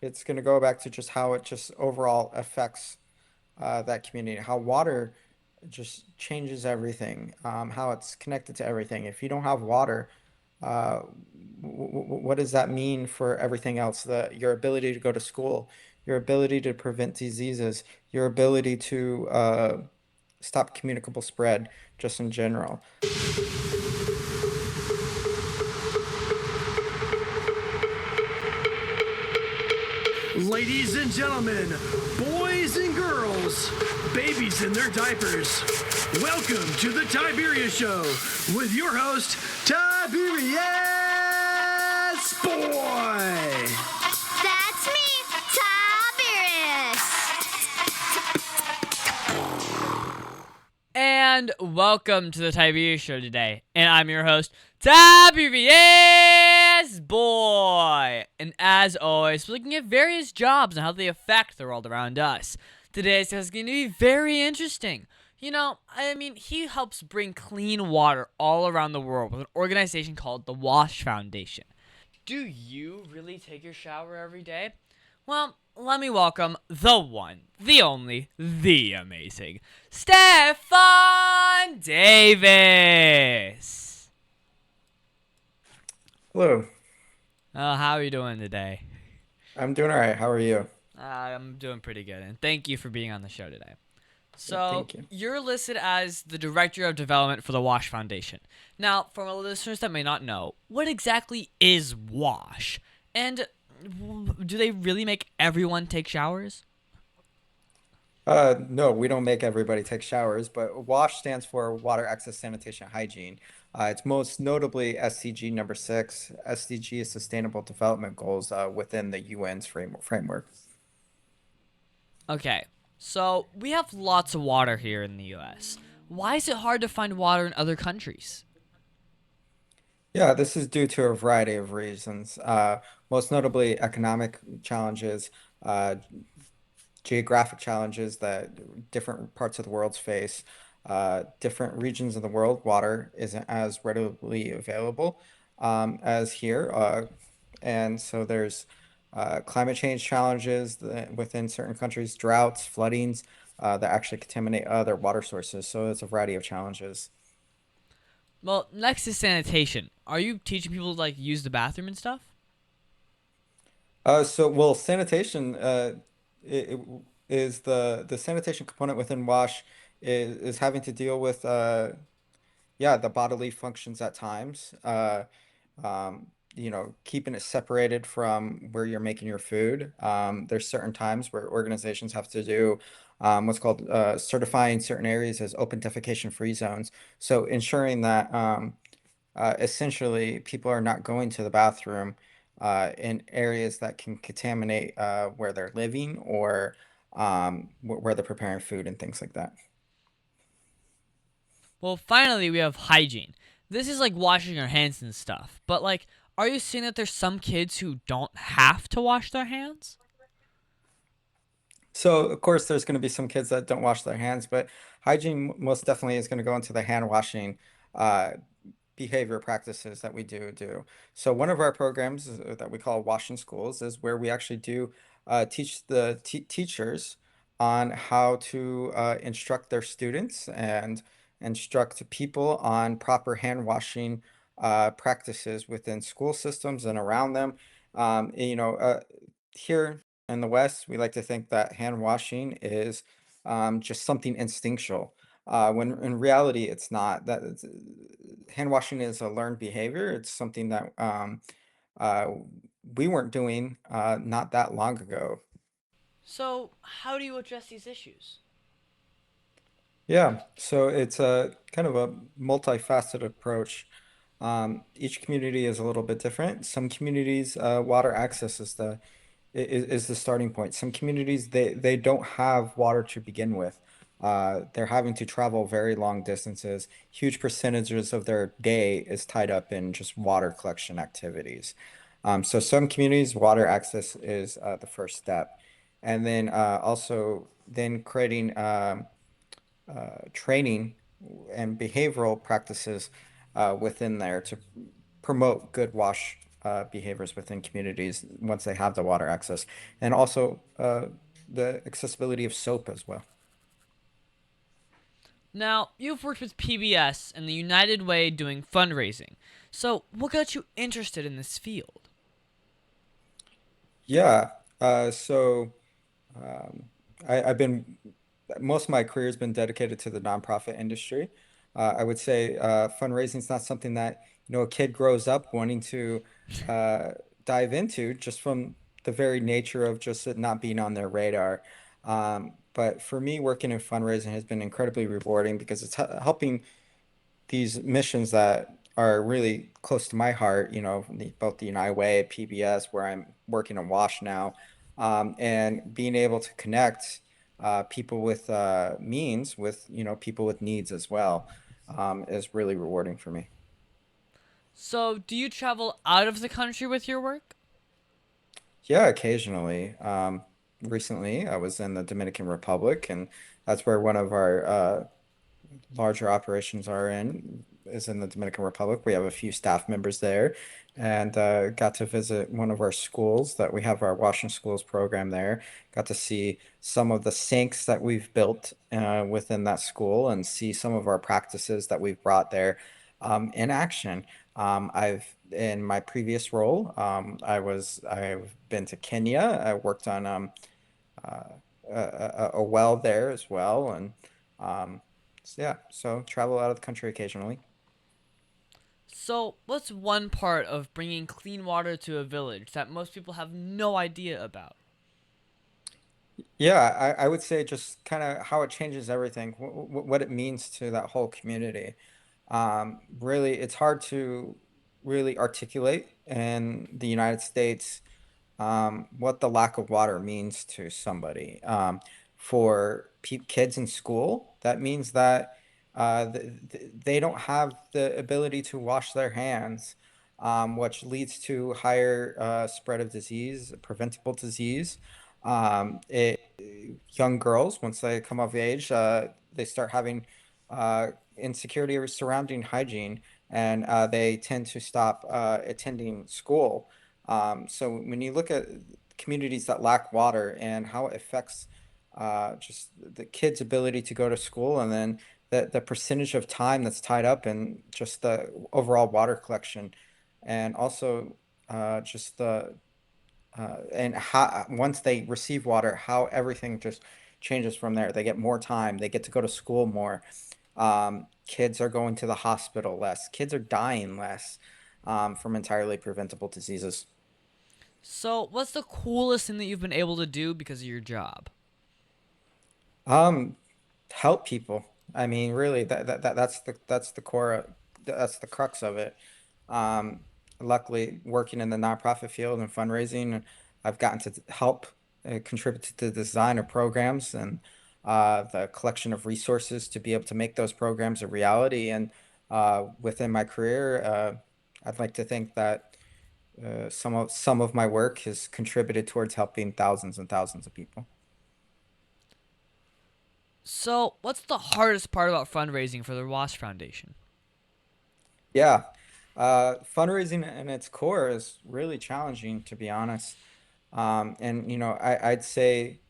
it's going to go back to just how it just overall affects that community, how water just changes everything, how it's connected to everything. If you don't have water, uh, what does that mean for everything else? Your ability to go to school, your ability to prevent diseases, your ability to stop communicable spread, just in general. Ladies and gentlemen, boys and girls, babies in their diapers, welcome to the Tiberius Show with your host, Tiberius Boy. That's me, Tiberius. And welcome to the Tiberius Show today. And I'm your host, Tiberius Boy. And as always, we're looking at various jobs and how they affect the world around us. Today's is going to be very interesting. He helps bring clean water all around the world with an organization called the Wash Foundation. Do you really take your shower every day? Well, let me welcome the one, the only, the amazing Stefan Davis. Hello, How are you doing today? I'm doing all right. How are you? I'm doing pretty good, and thank you for being on the show today. Yeah, So, thank you. you're listed as the Director of Development for the Wash Foundation. Now, for our listeners that may not know, what exactly is WASH? And do they really make everyone take showers? No, we don't make everybody take showers, but WASH stands for Water Access Sanitation Hygiene. It's most notably SDG number 6. SDG is Sustainable Development Goals within the UN's framework. Okay, so we have lots of water here in the US. Why is it hard to find water in other countries? Yeah, this is due to a variety of reasons, most notably economic challenges, uh, geographic challenges that different parts of the world face. Different regions of the world, water isn't as readily available as here. And so there's climate change challenges within certain countries, droughts, floodings that actually contaminate other water sources. So it's a variety of challenges. Well, next is sanitation. Are you teaching people to use the bathroom and stuff? Well, sanitation it is the sanitation component within WASH is having to deal with yeah, the bodily functions at times. Keeping it separated from where you're making your food. There's certain times where organizations have to do what's called certifying certain areas as open defecation free zones. So ensuring that essentially people are not going to the bathroom in areas that can contaminate where they're living or where they're preparing food and things like that. Well, finally, we have hygiene. This is like washing your hands and stuff. But, are you seeing that there's some kids who don't have to wash their hands? So, of course, there's going to be some kids that don't wash their hands, but hygiene most definitely is going to go into the hand washing uh, behavior practices that we do. So, one of our programs that we call Wash in Schools is where we actually do teach the teachers on how to instruct their students and instruct people on proper hand washing practices within school systems and around them. Here in the West, we like to think that hand washing is just something instinctual. When in reality, it's not. Hand washing is a learned behavior. It's something that uh, we weren't doing not that long ago. So, how do you address these issues? Yeah, so it's a kind of a multifaceted approach. Each community is a little bit different. Some communities, water access is the starting point. Some communities they don't have water to begin with. They're having to travel very long distances. Huge percentages of their day is tied up in just water collection activities. So some communities, water access is the first step, and then also then creating training and behavioral practices within there to promote good wash behaviors within communities once they have the water access, and also the accessibility of soap as well. Now, you've worked with PBS and the United Way doing fundraising. So, what got you interested in this field? Yeah. So um, I've been most of my career has been dedicated to the nonprofit industry. I would say fundraising is not something that a kid grows up wanting to uh, dive into just from the very nature of just it not being on their radar. But for me, working in fundraising has been incredibly rewarding because it's helping these missions that are really close to my heart, both the United Way, PBS, where I'm working on WASH now, and being able to connect people with means with, people with needs as well, is really rewarding for me. So, do you travel out of the country with your work? Yeah, occasionally. Recently, I was in the Dominican Republic, and that's where one of our larger operations are in is in the Dominican Republic. We have a few staff members there, and got to visit one of our schools that we have our washing schools program there. Got to see some of the sinks that we've built within that school and see some of our practices that we've brought there in action. I've in my previous role, I've been to Kenya. I worked on uh, a well there as well, and yeah, so travel out of the country occasionally. So, what's one part of bringing clean water to a village that most people have no idea about? Yeah, I would say just kind of how it changes everything, what it means to that whole community. Really, it's hard to really articulate in the United States what the lack of water means to somebody. For pe kids in school, that means that they don't have the ability to wash their hands, which leads to higher spread of disease, preventable disease. Young girls, once they come of age, they start having insecurity surrounding hygiene, and they tend to stop attending school. So when you look at communities that lack water and how it affects just the kids' ability to go to school, and then the percentage of time that's tied up in just the overall water collection, and also just the and how once they receive water, how everything just changes from there. They get more time, they get to go to school more. Kids are going to the hospital less. Kids are dying less from entirely preventable diseases. So, what's the coolest thing that you've been able to do because of your job? Um, Help people. I mean, really, that's the core, that's the crux of it. Um, Luckily, working in the nonprofit field and fundraising, I've gotten to help contribute to the design of programs and the collection of resources to be able to make those programs a reality. And within my career, I'd like to think that some of my work has contributed towards helping thousands and thousands of people. So, what's the hardest part about fundraising for the Ross Foundation? Yeah. Fundraising in its core is really challenging, to be honest. And I'd say,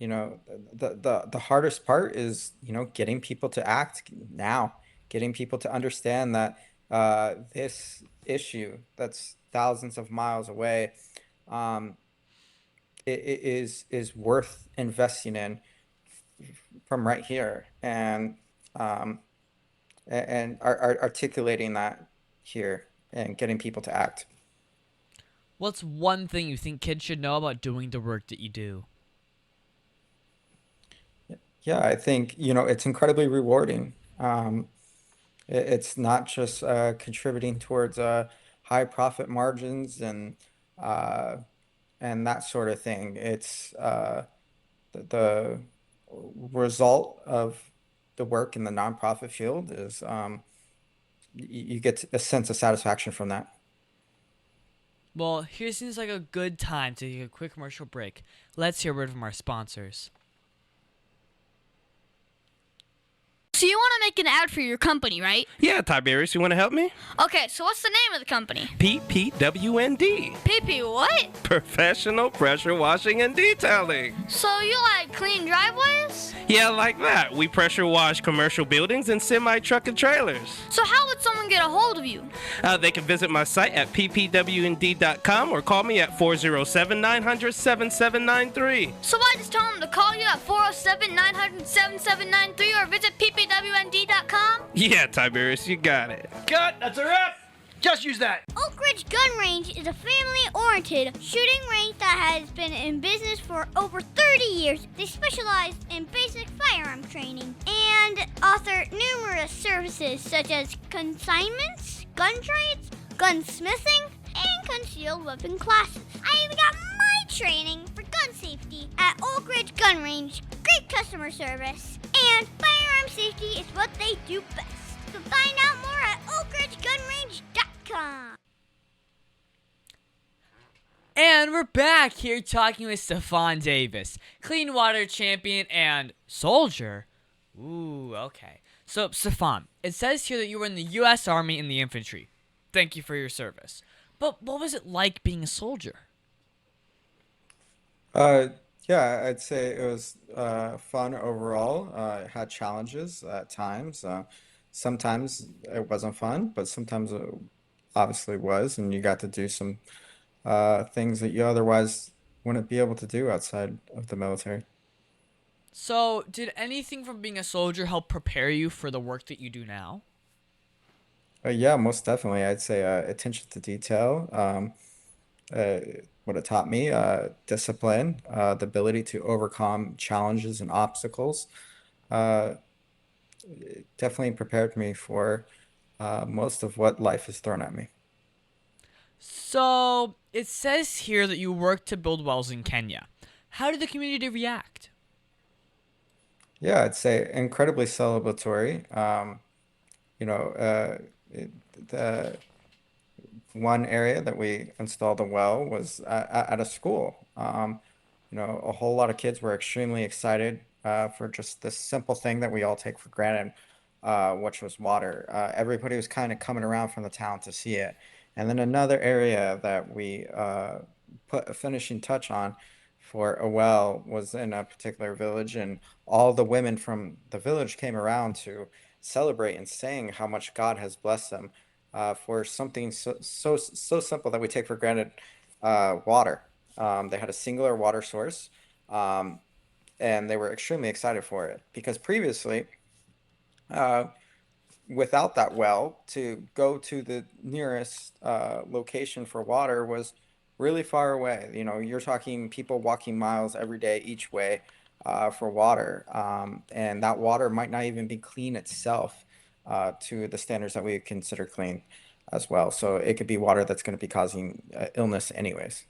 the hardest part is, getting people to act now, getting people to understand that this issue that's thousands of miles away, um, is worth investing in from right here, um, and articulating that here and getting people to act. What's one thing you think kids should know about doing the work that you do? Yeah, I think, it's incredibly rewarding. It's not just contributing towards high profit margins uh, and that sort of thing. It's the result of the work in the nonprofit field is you get a sense of satisfaction from that. Well, here seems like a good time to take a quick commercial break. Let's hear a word from our sponsors. So you want to make an ad for your company, right? Yeah, Tiberius, you want to help me? Okay, so what's the name of the company? PPWND. PP what? Professional Pressure Washing and Detailing. So you like clean driveways? Yeah, like that. We pressure wash commercial buildings and semi-truck and trailers. So how would someone get a hold of you? They can visit my site at ppwnd.com or call me at 407-900-7793. So I just tell them to call you at 407-900-7793 or visit ppwnd.com? Yeah, Tiberius, you got it. Cut. That's a wrap. Just use that. Oak Ridge Gun Range is a family-oriented shooting range that has been in business for over 30 years. They specialize in basic firearm training and offer numerous services such as consignments, gun trades, gunsmithing, and concealed weapon classes. I even got my training for gun safety at Oak Ridge Gun Range. Great customer service. And firearm safety is what they do best. So find out more at oakridgegunrange.com. And we're back here talking with Stefan Davis, clean water champion and soldier. Ooh, okay. So, Stefan, it says here that you were in the U.S. Army in the infantry. Thank you for your service. But what was it like being a soldier? Uh, yeah, I'd say it was fun overall. It had challenges at times. Sometimes it wasn't fun, but sometimes it obviously was, and you got to do some things that you otherwise wouldn't be able to do outside of the military. So, did anything from being a soldier help prepare you for the work that you do now? Yeah, most definitely. I'd say attention to detail. Uh, what it taught me, discipline, the ability to overcome challenges and obstacles. Uh, it definitely prepared me for most of what life has thrown at me. So, it says here that you worked to build wells in Kenya. How did the community react? Yeah, I'd say incredibly celebratory. You know, it, the one area that we installed a well was at a school. A whole lot of kids were extremely excited for just this simple thing that we all take for granted, which was water. Everybody was kind of coming around from the town to see it. And then another area that we put a finishing touch on for a well was in a particular village, and all the women from the village came around to celebrate and saying how much God has blessed them for something so simple that we take for granted, water. They had a singular water source, um, and they were extremely excited for it because previously, uh, without that well, to go to the nearest location for water was really far away. You know, you're talking people walking miles every day each way for water, and that water might not even be clean itself to the standards that we consider clean as well. So it could be water that's going to be causing illness anyways.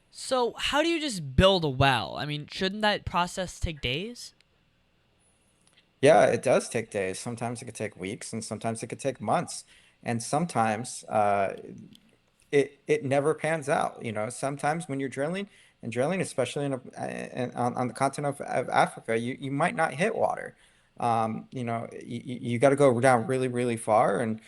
So, how do you just build a well? I mean, shouldn't that process take days? Yeah, it does take days. Sometimes it could take weeks, and sometimes it could take months, and sometimes it never pans out. You know, sometimes when you're drilling, especially on the continent of Africa, you might not hit water. You got to go down really, really far, and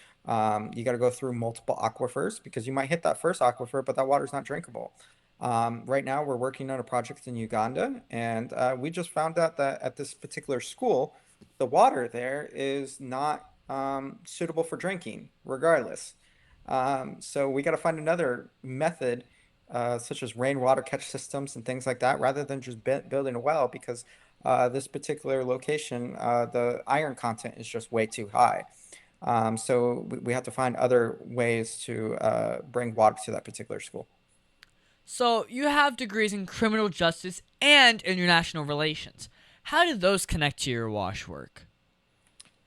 you got to go through multiple aquifers because you might hit that first aquifer, but that water's not drinkable. Right now, we're working on a project in Uganda, and we just found out that at this particular school, the water there is not suitable for drinking, regardless. So we got to find another method, such as rainwater catch systems and things like that, rather than just building a well, because this particular location, the iron content is just way too high. So we have to find other ways to bring water to that particular school. So, you have degrees in criminal justice and international relations. How do those connect to your wash work?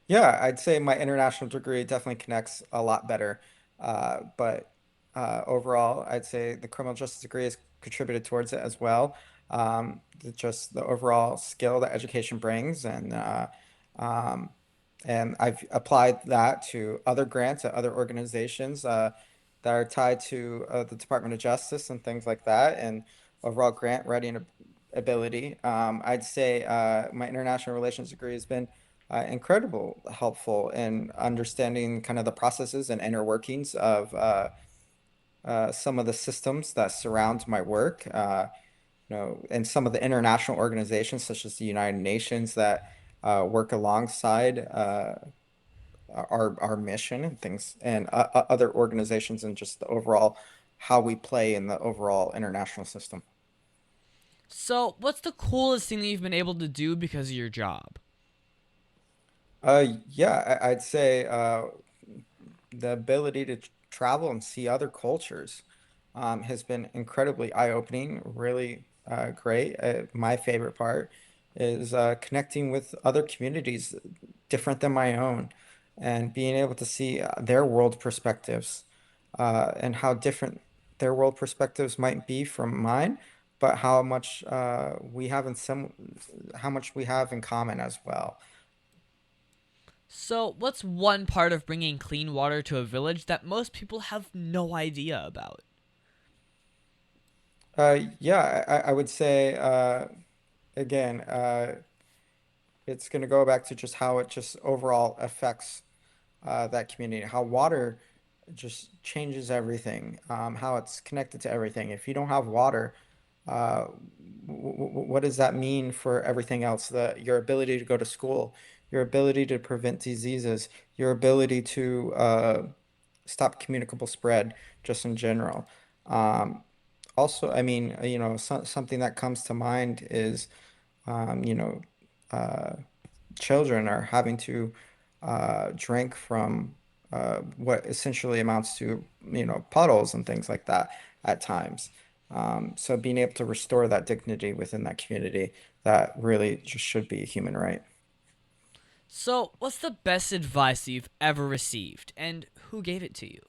Yeah, I'd say my international degree definitely connects a lot better. But overall, I'd say the criminal justice degree has contributed towards it as well. Just the overall skill that education brings, um, and I've applied that to other grants at other organizations that are tied to the Department of Justice and things like that, and overall grant writing ability. I'd say my international relations degree has been incredible helpful in understanding kind of the processes and inner workings of some of the systems that surround my work. And some of the international organizations, such as the United Nations, that work alongside our mission and things, and other organizations, and just the overall how we play in the overall international system. So, what's the coolest thing that you've been able to do because of your job? Yeah, I'd say the ability to travel and see other cultures has been incredibly eye-opening, really great. My favorite part is connecting with other communities different than my own and being able to see their world perspectives and how different their world perspectives might be from mine, but how much how much we have in common as well. So, what's one part of bringing clean water to a village that most people have no idea about? Yeah, I would say again, it's going to go back to just how it just overall affects that community, how water just changes everything, how it's connected to everything. If you don't have water, uh, what does that mean for everything else? Your ability to go to school, your ability to prevent diseases, your ability to stop communicable spread, just in general. Um, Also, I mean, something that comes to mind is, um, you know, uh, children are having to drink from what essentially amounts to, puddles and things like that at times. So being able to restore that dignity within that community, that really just should be a human right. So, what's the best advice that you've ever received, and who gave it to you?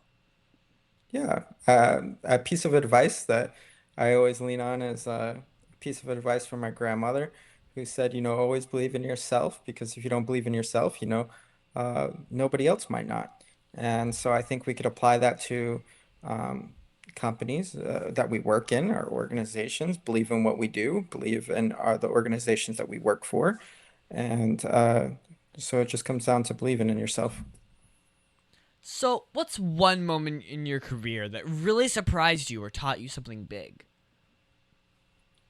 Yeah, a piece of advice that I always lean on is a piece of advice from my grandmother, who said, always believe in yourself, because if you don't believe in yourself, nobody else might not. And so I think we could apply that to um, companies that we work in, our organizations, believe in what we do, believe in the organizations that we work for. And so it just comes down to believing in yourself. So, what's one moment in your career that really surprised you or taught you something big?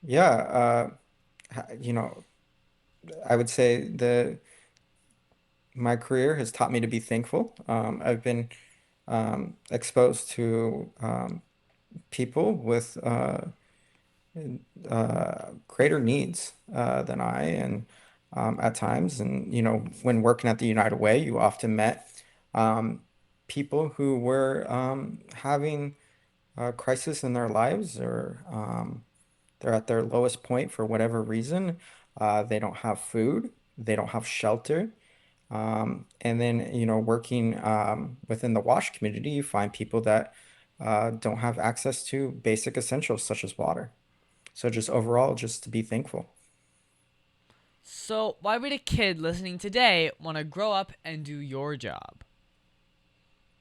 Yeah, ha- you know, I would say my career has taught me to be thankful. I've been exposed to people with greater needs than I, and at times, and when working at the United Way, you often met um, people who were having a crisis in their lives, or they're at their lowest point for whatever reason. They don't have food, they don't have shelter. And then, working within the WASH community, you find people that don't have access to basic essentials such as water. So just overall, just to be thankful. So, why would a kid listening today want to grow up and do your job?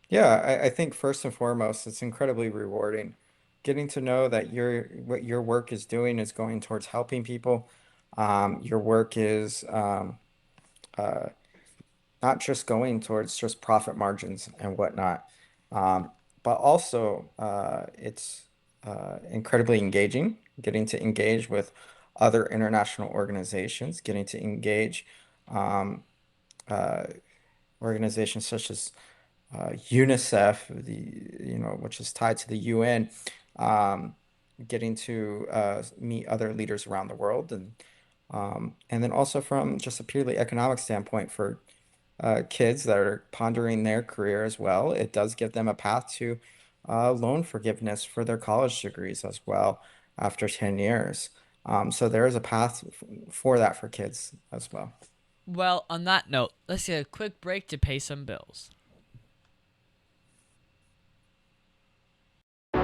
Yeah, I think first and foremost, it's incredibly rewarding. Getting to know that what your work is doing is going towards helping people. Your work is uh, not just going towards just profit margins and whatnot, but also it's incredibly engaging, getting to engage with other international organizations, getting to engage um, uh, organizations such as UNICEF, which is tied to the UN, um, getting to meet other leaders around the world, and then also from just a purely economic standpoint for kids that are pondering their career as well, it does give them a path to loan forgiveness for their college degrees as well after 10 years. So there is a path for that for kids as well. Well, on that note, let's get a quick break to pay some bills.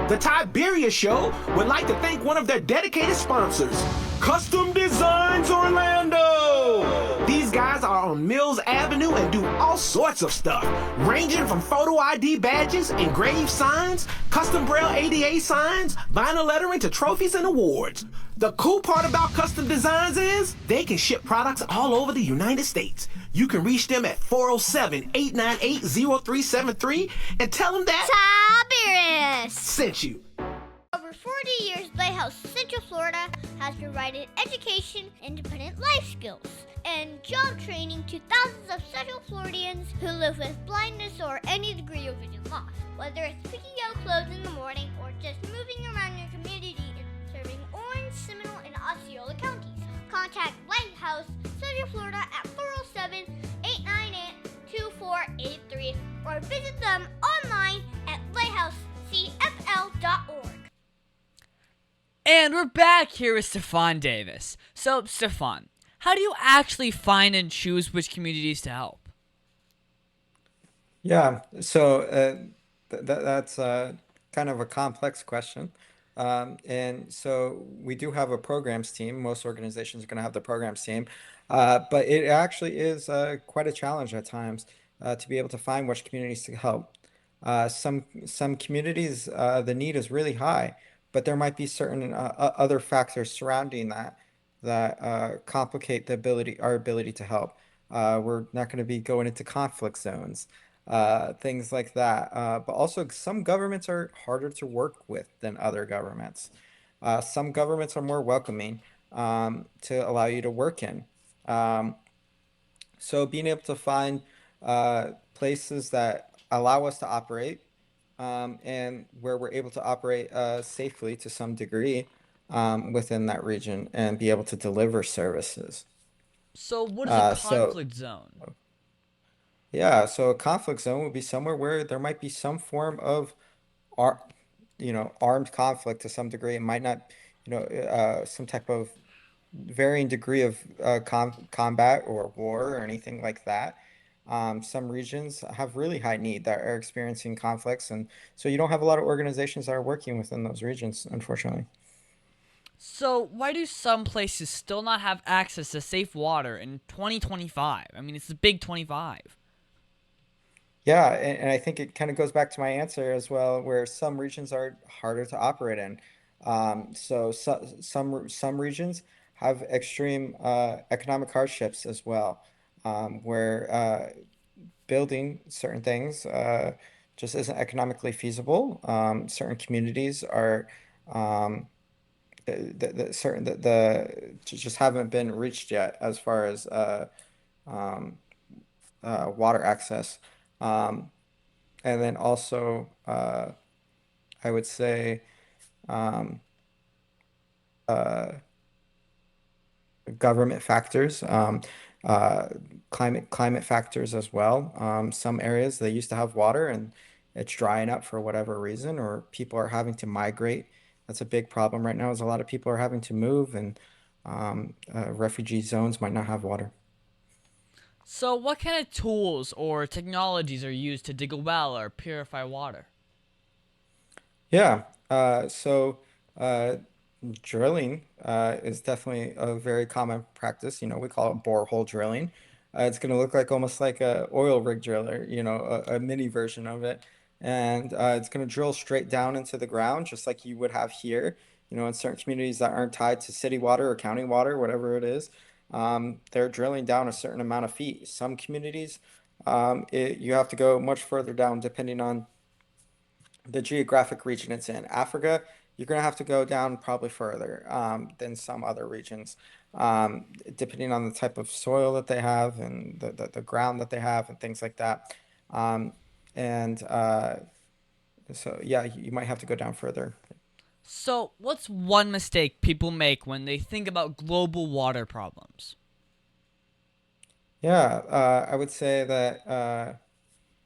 The Tiberius Show would like to thank one of their dedicated sponsors, Custom Designs Orlando. These guys are on Mills Avenue and do all sorts of stuff, ranging from photo ID badges, engraved signs, custom braille ADA signs, vinyl lettering to trophies and awards. The cool part about Custom Designs is they can ship products all over the United States. You can reach them at 407-898-0373 and tell them that Tiberius! sent you. Over 40 years, Lighthouse Central Florida has provided education, independent life skills, and job training to thousands of Central Floridians who live with blindness or any degree of vision loss. Whether it's picking out clothes in the morning or just moving around your community and serving Orange, Seminole, and Osceola counties, contact Lighthouse Central Florida at 407-898-2483 or visit them online at lighthousecfl.org. And we're back here with Stefan Davis. So, Stefan, how do you actually find and choose which communities to help? Yeah, so that's kind of a complex question. And so we do have a programs team. Most organizations are going to have the programs team, but it actually is quite a challenge at times to be able to find which communities to help. Some communities, the need is really high, but there might be certain other factors surrounding that complicate our ability to help. We're not going to be going into conflict zones, things like that. But also, some governments are harder to work with than other governments. Some governments are more welcoming to allow you to work in. Um, so being able to find places that allow us to operate and where we're able to operate safely to some degree within that region and be able to deliver services. So, what is a So conflict zone? yeah, so a conflict zone would be somewhere where there might be some form of ar armed conflict to some degree. It might not, some type of varying degree of combat or war or anything like that. Some regions have really high need that are experiencing conflicts, and so you don't have a lot of organizations that are working within those regions, unfortunately. So, why do some places still not have access to safe water in 2025? I mean, it's the big 25. Yeah, and I think it kind of goes back to my answer as well, where some regions are harder to operate in. Some regions have extreme economic hardships as well, where building certain things just isn't economically feasible. Certain communities are um, just haven't been reached yet as far as um, water access. Um, and then also, I would say um, uh, government factors, uh, climate factors as well. Some areas they used to have water and it's drying up for whatever reason, or people are having to migrate. That's a big problem right now, is a lot of people are having to move, and refugee zones might not have water. So, what kind of tools or technologies are used to dig a well or purify water? Yeah. So uh, drilling is definitely a very common practice. We call it borehole drilling. It's going to look like almost like a oil rig driller, a mini version of it. And it's going to drill straight down into the ground, just like you would have here, in certain communities that aren't tied to city water or county water, whatever it is. They're drilling down a certain amount of feet. Some communities, you have to go much further down depending on the geographic region it's in. Africa, you're going to have to go down probably further than some other regions, depending on the type of soil that they have and the ground that they have and things like that. Um, and so, yeah, you might have to go down further. So, what's one mistake people make when they think about global water problems? Yeah, I would say that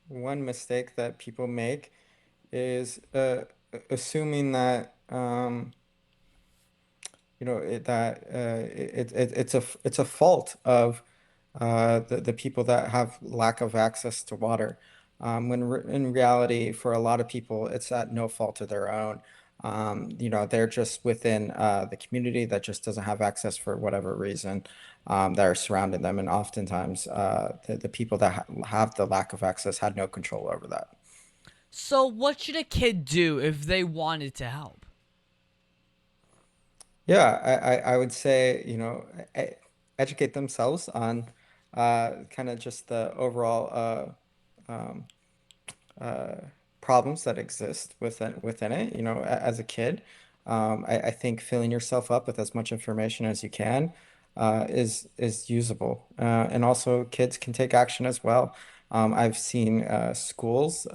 one mistake that people make is assuming that it's a fault of the people that have lack of access to water. In reality, for a lot of people, it's at no fault of their own. They're just within the community that just doesn't have access for whatever reason that are surrounding them, and oftentimes the people that have the lack of access had no control over that. So, what should a kid do if they wanted to help? Yeah, I would say, educate themselves on kind of just the overall um, uh, problems that exist within it. You know, as a kid, I think filling yourself up with as much information as you can is usable, and also kids can take action as well. I've seen schools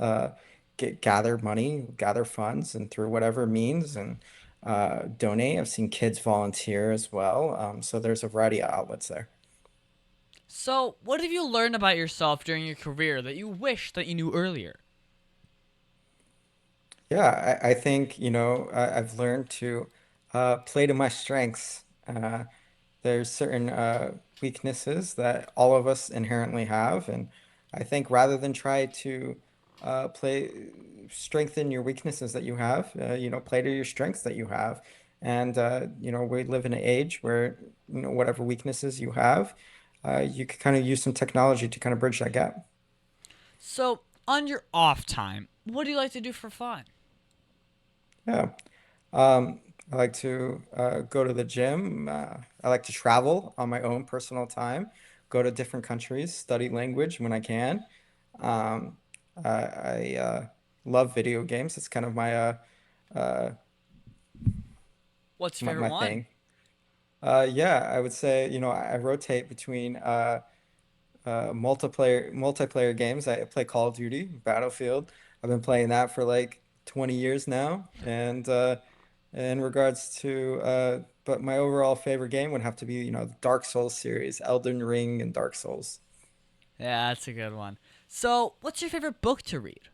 gather money, gather funds, and through whatever means and donate. I've seen kids volunteer as well. So there's a variety of outlets there. So, what have you learned about yourself during your career that you wish that you knew earlier? Yeah, I think, I've learned to play to my strengths. There's certain weaknesses that all of us inherently have, and I think rather than try to play strengthen your weaknesses that you have, play to your strengths that you have. And we live in an age where, whatever weaknesses you have, you can kind of use some technology to kind of bridge that gap. So, on your off time, what do you like to do for fun? Yeah. I like to go to the gym. I like to travel on my own personal time, go to different countries, study language when I can. Um, I love video games. It's kind of uh, What's your my, favorite my one? thing. Yeah, I would say, I rotate between multiplayer games. I play Call of Duty, Battlefield. I've been playing that for like 20 years now. And in regards to but my overall favorite game would have to be, the Dark Souls series, Elden Ring and Dark Souls. Yeah, that's a good one. So, what's your favorite book to read?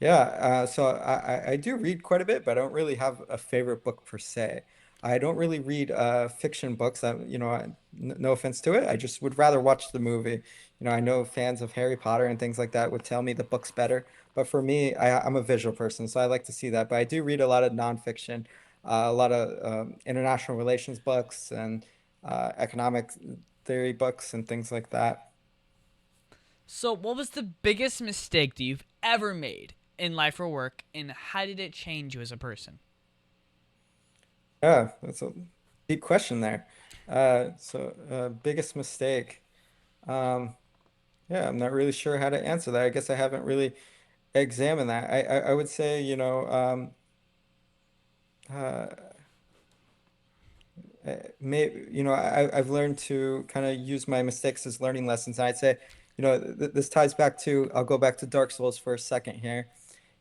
Yeah, so I do read quite a bit, but I don't really have a favorite book per se. I don't really read fiction books. No offense to it, I just would rather watch the movie. I know fans of Harry Potter and things like that would tell me the book's better, but for me, I'm a visual person, so I like to see that. But I do read a lot of nonfiction, a lot of international relations books and economic theory books and things like that. So, what was the biggest mistake that you've ever made in life or work, and how did it change you as a person? Yeah, that's a deep question there. Biggest mistake. Um, yeah, I'm not really sure how to answer that. I guess I haven't really examined that. I would say, uh, maybe, I've learned to kind of use my mistakes as learning lessons. And I'd say, th this ties back to, I'll go back to Dark Souls for a second here.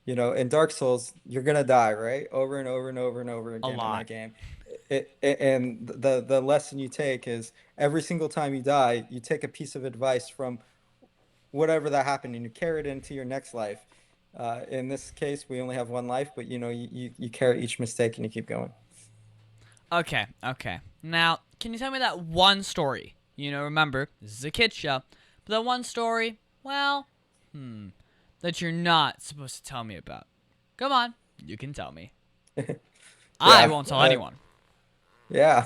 In Dark Souls, you're gonna die, right? Over and over and over and over A again in lot. that game. And the lesson you take is every single time you die, you take a piece of advice from whatever that happened and you carry it into your next life. In this case, we only have one life, but you carry each mistake and you keep going. Okay, okay. Now, can you tell me that one story? Remember, this is a kid show, but that one story, well, that you're not supposed to tell me about. Come on, you can tell me. I Yeah, won't tell anyone. yeah.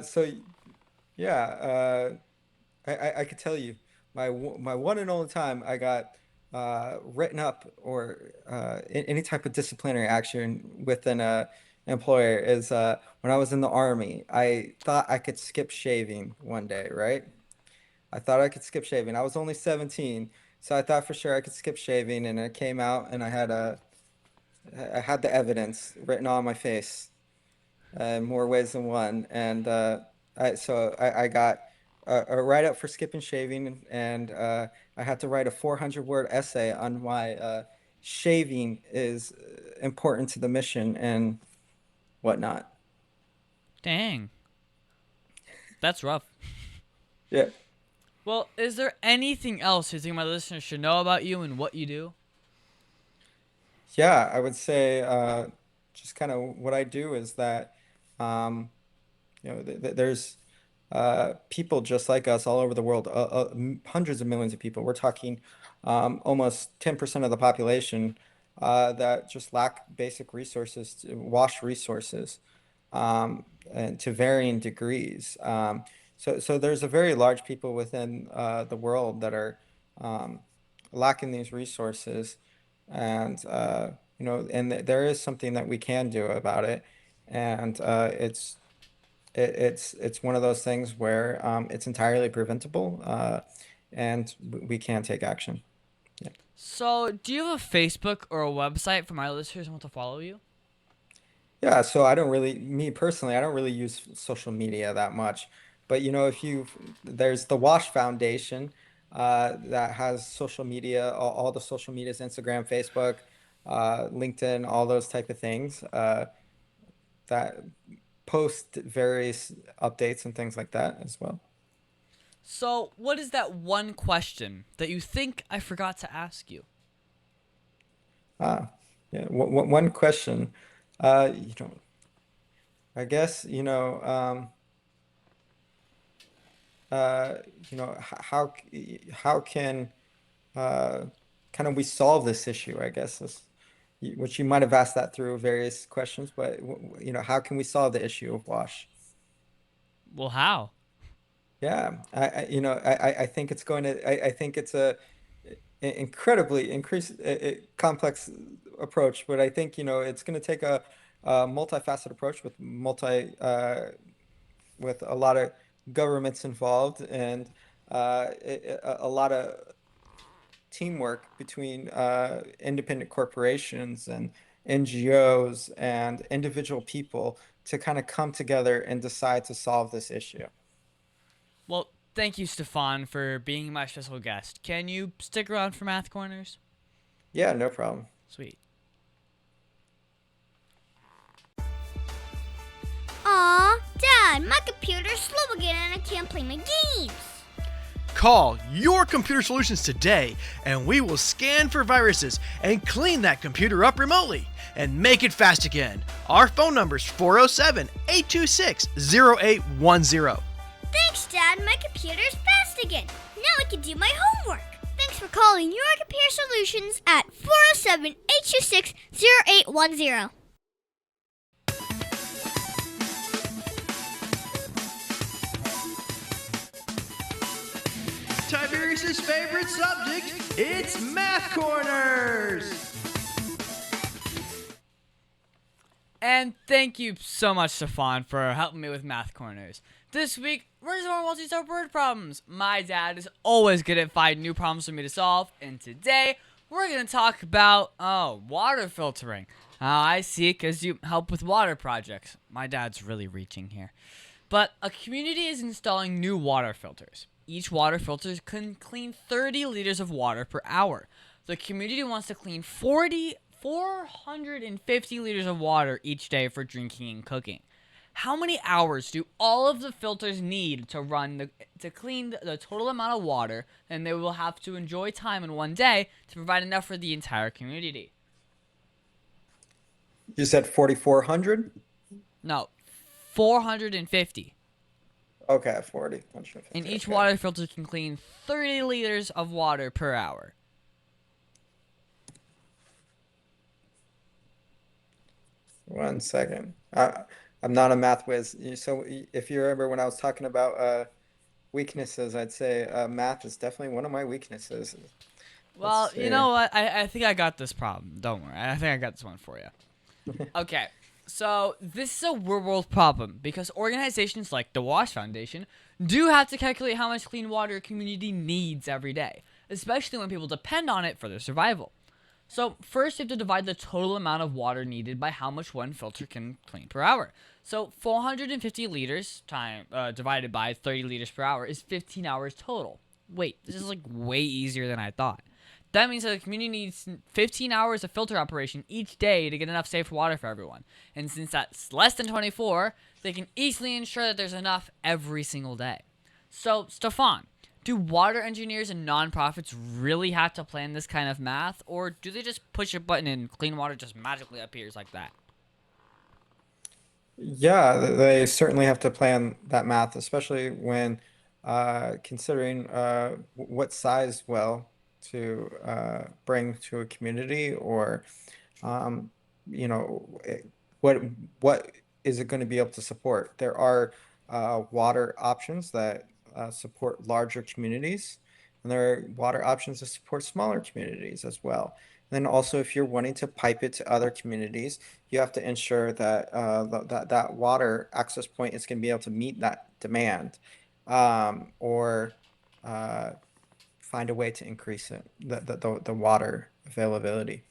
So yeah, I could tell you my one and only time I got written up or any type of disciplinary action within a employer is when I was in the army. I thought I could skip shaving one day, right? I thought I could skip shaving. I was only 17, so I thought for sure I could skip shaving, and it came out, and I had the evidence written on my face more ways than one. And I got a write up for skipping shaving, and I had to write a 400-word essay on why shaving is important to the mission and whatnot. Dang, that's rough. Yeah. Well, is there anything else you think my listeners should know about you and what you do? Yeah, I would say just kind of what I do is that um, there's people just like us all over the world, hundreds of millions of people. We're talking almost 10% of the population that just lack basic resources, wash resources, and to varying degrees. So there's a very large people within the world that are um, lacking these resources, and and there is something that we can do about it, and it's it's one of those things where it's entirely preventable, and we can take action. Yeah. So, do you have a Facebook or a website for my listeners who want to follow you? Yeah, so I don't really, me personally, I don't really use social media that much. But if there's the Wash Foundation that has social media, all the social medias, Instagram, Facebook, LinkedIn, all those type of things that post various updates and things like that as well. So, what is that one question that you think I forgot to ask you? Yeah, one question, uh, you know, I guess, uh, how can uh, kind of we solve this issue, I guess, which you might have asked that through various questions, but how can we solve the issue of wash? Well, how? Yeah, I think it's going to, I think it's incredibly complex approach, but I think, it's going to take a multifaceted approach with a lot of governments involved and a lot of teamwork between independent corporations and NGOs and individual people to kind of come together and decide to solve this issue. Well, thank you, Stefan, for being my special guest. Can you stick around for Math Corners? Yeah, no problem. Sweet. Aw, Dad, my computer's slow again and I can't play my games. Call your computer solutions today, and we will scan for viruses and clean that computer up remotely and make it fast again. Our phone number is 407 826 0810. Thanks, Dad, my computer's fast again. Now I can do my homework. Thanks for calling your computer solutions at 407 826 0810. Tiberius' favorite subject, it's Math Corners! And thank you so much, Stefan, for helping me with Math Corners. This week, we're just going to multi-step word problems. My dad is always good at finding new problems for me to solve, and today, we're going to talk about, water filtering. I see, because you help with water projects. My dad's really reaching here. But a community is installing new water filters. Each water filter can clean 30 liters of water per hour. The community wants to clean 450 liters of water each day for drinking and cooking. How many hours do all of the filters need to clean the total amount of water, and they will have to enjoy time in one day to provide enough for the entire community? You said 4,400? No, 450. Okay, 40. And each Okay. water filter can clean 30 liters of water per hour. One second. I'm not a math whiz. So if you remember when I was talking about weaknesses, I'd say math is definitely one of my weaknesses. Let's Well, you see. know what? I think I got this problem. Don't worry. I think I got this one for you. Okay. So, this is a real world problem because organizations like the Wash Foundation do have to calculate how much clean water a community needs every day, especially when people depend on it for their survival. So, first you have to divide the total amount of water needed by how much one filter can clean per hour. So, 450 liters divided by 30 liters per hour is 15 hours total. Wait, this is like way easier than I thought. That means that the community needs 15 hours of filter operation each day to get enough safe water for everyone. And since that's less than 24, they can easily ensure that there's enough every single day. So, Stefan, do water engineers and nonprofits really have to plan this kind of math, or do they just push a button and clean water just magically appears like that? Yeah, they certainly have to plan that math, especially when considering what size well to bring to a community, or um, you know, eh, what what is it going to be able to support? There are water options that support larger communities, and there are water options that support smaller communities as well. Then also, if you're wanting to pipe it to other communities, you have to ensure that that water access point is going to be able to meet that demand, or uh, find a way to increase it, the water availability.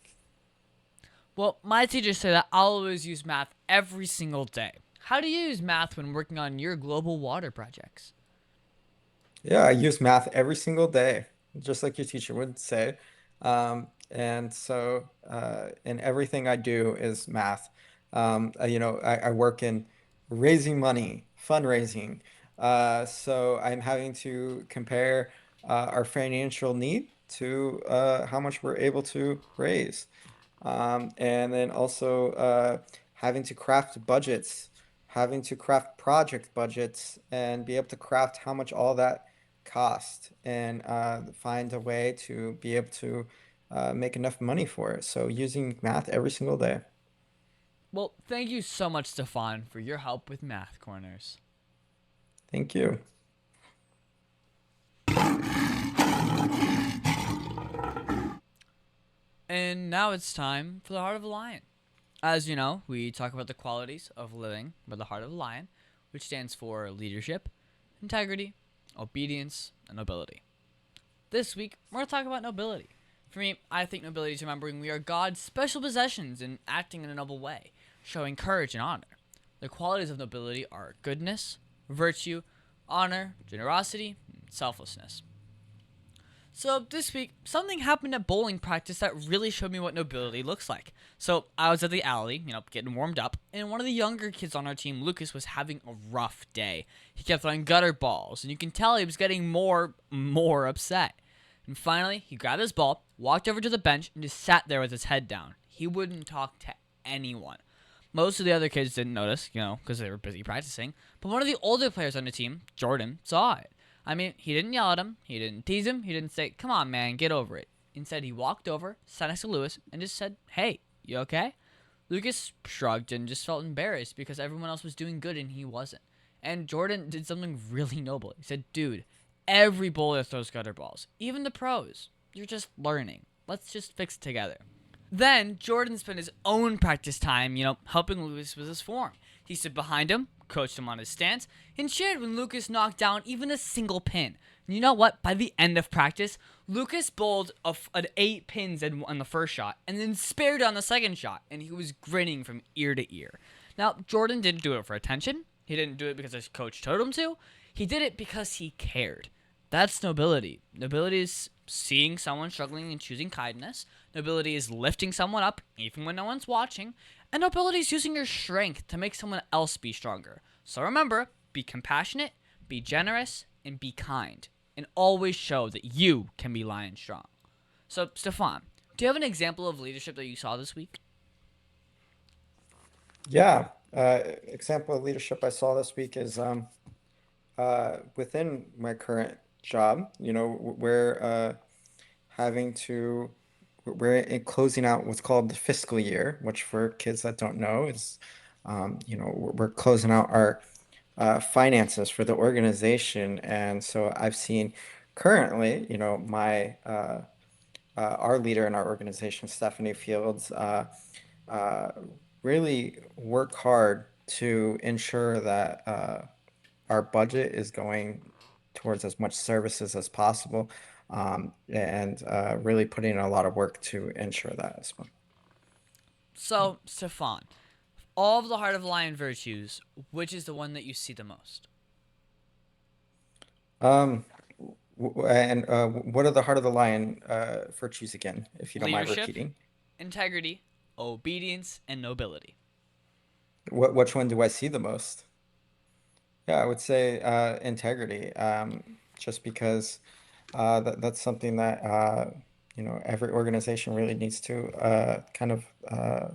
Well, my teachers say that I'll always use math every single day. How do you use math when working on your global water projects? Yeah, I use math every single day, just like your teacher would say. And so, and everything I do is math. I work in raising money, fundraising. So I'm having to compare our financial need to how much we're able to raise. And then also having to craft budgets, having to craft project budgets, and be able to craft how much all that cost, and find a way to be able to make enough money for it. So using math every single day. Well, thank you so much, Stefan, for your help with Math Corners. Thank you. And now it's time for the Heart of a Lion. As you know, we talk about the qualities of living by the Heart of a Lion, which stands for leadership, integrity, obedience, and nobility. This week, we're going to talk about nobility. For me, I think nobility is remembering we are God's special possessions and acting in a noble way, showing courage and honor. The qualities of nobility are goodness, virtue, honor, generosity, and selflessness. So this week, something happened at bowling practice that really showed me what nobility looks like. So I was at the alley, getting warmed up, and one of the younger kids on our team, Lucas, was having a rough day. He kept throwing gutter balls, and you can tell he was getting more upset. And finally, he grabbed his ball, walked over to the bench, and just sat there with his head down. He wouldn't talk to anyone. Most of the other kids didn't notice, because they were busy practicing. But one of the older players on the team, Jordan, saw it. I mean, he didn't yell at him, he didn't tease him, he didn't say, "Come on, man, get over it." Instead, he walked over, sat next to Lewis, and just said, "Hey, you okay?" Lucas shrugged and just felt embarrassed because everyone else was doing good and he wasn't. And Jordan did something really noble. He said, "Dude, every bowler throws gutter balls, even the pros. You're just learning. Let's just fix it together." Then Jordan spent his own practice time, helping Lucas with his form. He stood behind him, coached him on his stance, and cheered when Lucas knocked down even a single pin. And you know what? By the end of practice, Lucas bowled an 8 pins on the first shot and then spared on the second shot, and he was grinning from ear to ear. Now, Jordan didn't do it for attention. He didn't do it because his coach told him to. He did it because he cared. That's nobility. Nobility is seeing someone struggling and choosing kindness. Nobility is lifting someone up even when no one's watching. And nobility is using your strength to make someone else be stronger. So remember, be compassionate, be generous, and be kind. And always show that you can be lion strong. So, Stefan, do you have an example of leadership that you saw this week? Yeah. Example of leadership I saw this week is within my current job. Having to closing out what's called the fiscal year, which for kids that don't know is, we're closing out our finances for the organization. And so I've seen currently, my our leader in our organization, Stephanie Fields, uh, really work hard to ensure that our budget is going towards as much services as possible, and really putting in a lot of work to ensure that as well. So, Stefan, all of the Heart of Lion virtues, which is the one that you see the most? Um, and what are the heart of the lion virtues again, if you don't mind Leadership, repeating? integrity, obedience, and nobility. Which one do I see the most? Yeah, I would say integrity, just because that's something that every organization really needs to kind of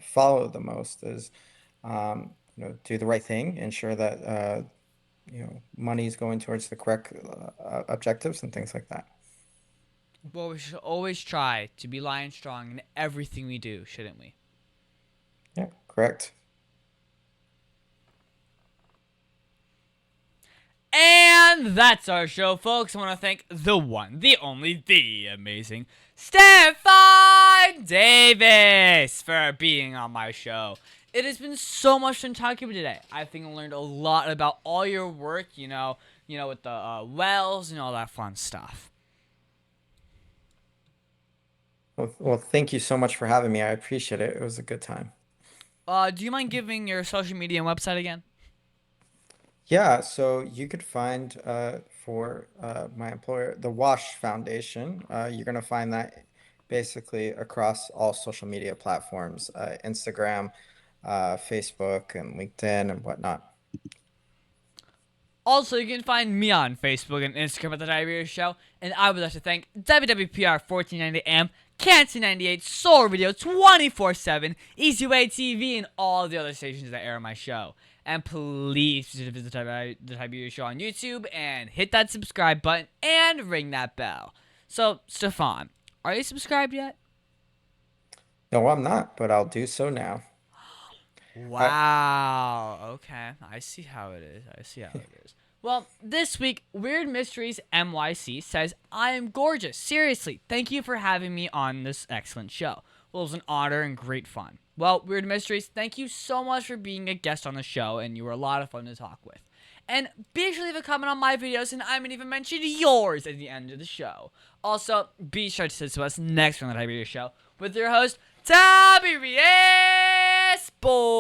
follow the most, is do the right thing, ensure that money is going towards the correct objectives and things like that. Well, we should always try to be lion strong in everything we do, shouldn't we? Yeah, correct. And that's our show, folks. I want to thank the one, the only, the amazing Stefan Stefan Davis, for being on my show. It has been so much fun talking with you today. I think I learned a lot about all your work, with the wells and all that fun stuff. Well, thank you so much for having me. I appreciate it. It was a good time. Do you mind giving your social media and website again? Yeah, so you could find for my employer, the Wash Foundation. You're going to find that basically across all social media platforms, Instagram, Facebook, and LinkedIn and whatnot. Also, you can find me on Facebook and Instagram at The Tiberius Show, and I would like to thank WWPR 1490AM, Canton 98, Soul Radio 24/7, Easy Way TV, and all the other stations that air my show. And please visit the Tiberius Show on YouTube and hit that subscribe button and ring that bell. So, Stefan, are you subscribed yet? No, I'm not, but I'll do so now. Wow. Okay. I see how it is. Well, this week, Weird Mysteries MYC says, I am gorgeous. Seriously, thank you for having me on this excellent show. Well, it was an honor and great fun. Well, Weird Mysteries, thank you so much for being a guest on the show, and you were a lot of fun to talk with. And be sure to leave a comment on my videos, and I might even mention yours at the end of the show. Also, be sure to listen to us next on the Tiberius Show with your host, Tiberius Boy.